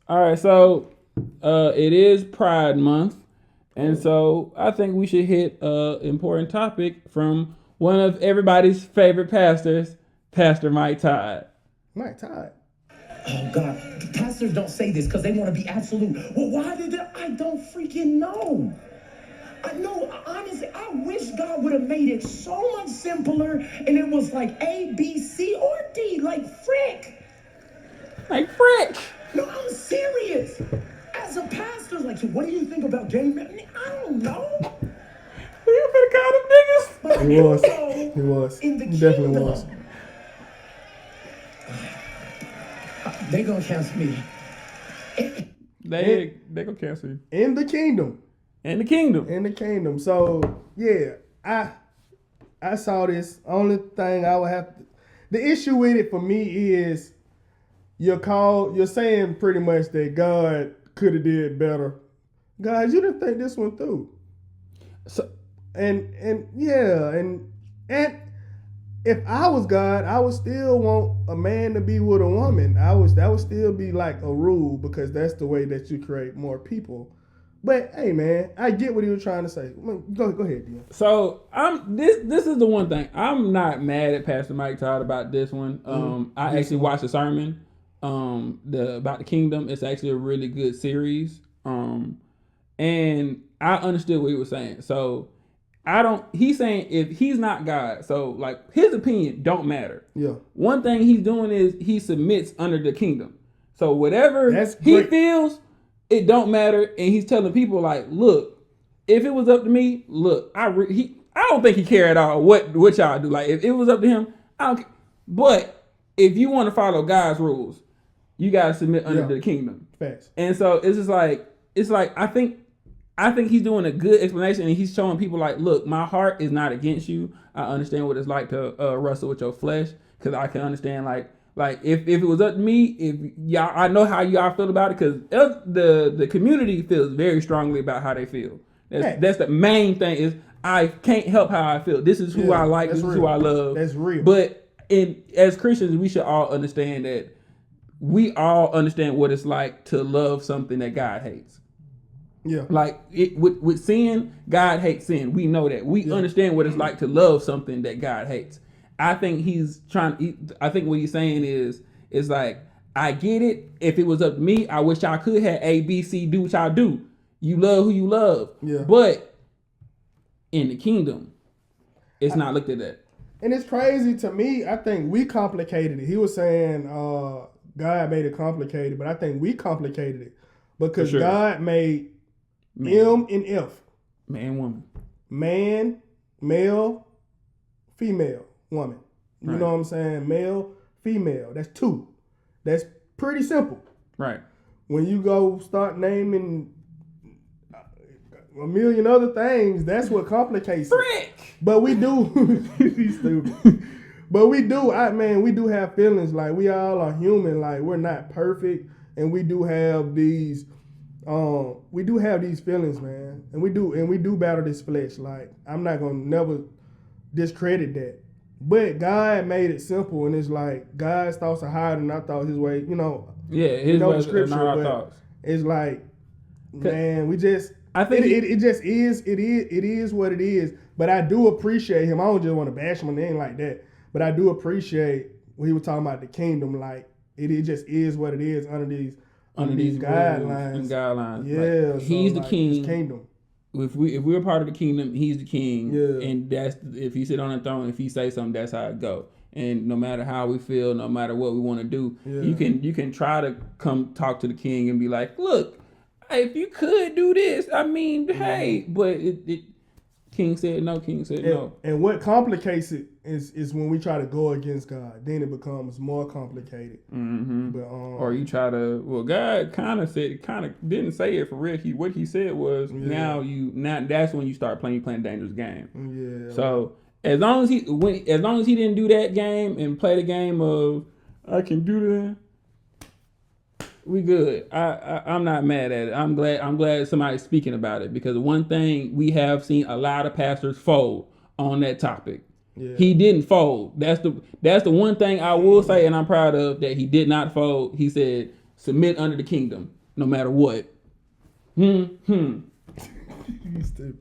All right, so it is Pride Month, and so I think we should hit an important topic from one of everybody's favorite pastors, Pastor Mike Todd. Mike Todd. Oh God, pastors don't say this because they want to be absolute. Well, why did they? I don't freaking know. I know, honestly, I wish God would have made it so much simpler and it was like A, B, C, or D, like frick. Like frick. No, I'm serious. As a pastor, like, so what do you think about gay men? I don't know. You finna call them niggas? But He was. also, He was. in the He definitely kingdom, was. they gonna cancel me. They gonna cancel you. In the kingdom. In the kingdom. In the kingdom. So yeah, I saw this. Only thing I would have to, the issue with it for me is you're saying pretty much that God could have did better. God, you didn't think this one through. So And if I was God, I would still want a man to be with a woman. That would still be like a rule because that's the way that you create more people. But hey, man, I get what he was trying to say. Go ahead, Dean. So this is the one thing. I'm not mad at Pastor Mike Todd about this one. I actually watched a sermon about the kingdom. It's actually a really good series. And I understood what he was saying. So he's saying if he's not God, so like his opinion don't matter. Yeah. One thing he's doing is he submits under the kingdom. So whatever he feels, it don't matter. And he's telling people like, look, if it was up to me, look, I don't think he care at all what y'all do. Like if it was up to him, I don't care. But if you want to follow God's rules, you gotta submit under the kingdom. Facts. And so it's just like I think he's doing a good explanation and he's showing people like, look, my heart is not against you. I understand what it's like to wrestle with your flesh because I can understand like if it was up to me, if y'all, I know how y'all feel about it because the community feels very strongly about how they feel. That's the main thing is I can't help how I feel. This is who I like. This is who I love. That's real. But as Christians, we should all understand that we all understand what it's like to love something that God hates. Yeah. Like with sin, God hates sin. We know that. We understand what it's like to love something that God hates. I think I think what he's saying is like, I get it. If it was up to me, I wish I could have A, B, C, do what y'all do. You love who you love. Yeah. But in the kingdom, it's not looked at that. And it's crazy to me. I think we complicated it. He was saying God made it complicated, but I think we complicated it because God made M and F. Man, woman. Man, male, female, woman. You know what I'm saying? Male, female. That's two. That's pretty simple. Right. When you go start naming a million other things, that's what complicates it. But we do. He's stupid. But we do. We do have feelings. Like we all are human. Like we're not perfect, and we do have these. Feelings, man, and we do battle this flesh. Like I'm not gonna never discredit that, but God made it simple, and it's like God's thoughts are higher than our thoughts. His way, his ways scripture, are not our thoughts. It's like, man, I think it just is. It is what it is. But I do appreciate him. I don't just want to bash him on name like that, but I do appreciate when he was talking about the kingdom. Like it just is what it is under these guidelines. Yeah, like, he's the king. His kingdom. If we're part of the kingdom, he's the king. Yeah. And that's if he sit on the throne, if he say something, that's how it go. And no matter how we feel, no matter what we want to do, you can try to come talk to the king and be like, look, if you could do this, hey, but it King said no. King said no. And what complicates it is when we try to go against God. Then it becomes more complicated. Mm-hmm. But, or you try to. Well, God kind of didn't say it for real. What he said was now that's when you start playing dangerous game. Yeah. So as long as he didn't do that game and play the game of I can do that. We good. I'm not mad at it. I'm glad somebody's speaking about it because one thing we have seen a lot of pastors fold on that topic. Yeah. He didn't fold. That's the one thing I will say, and I'm proud of that he did not fold. He said submit under the kingdom. no matter what. You stupid.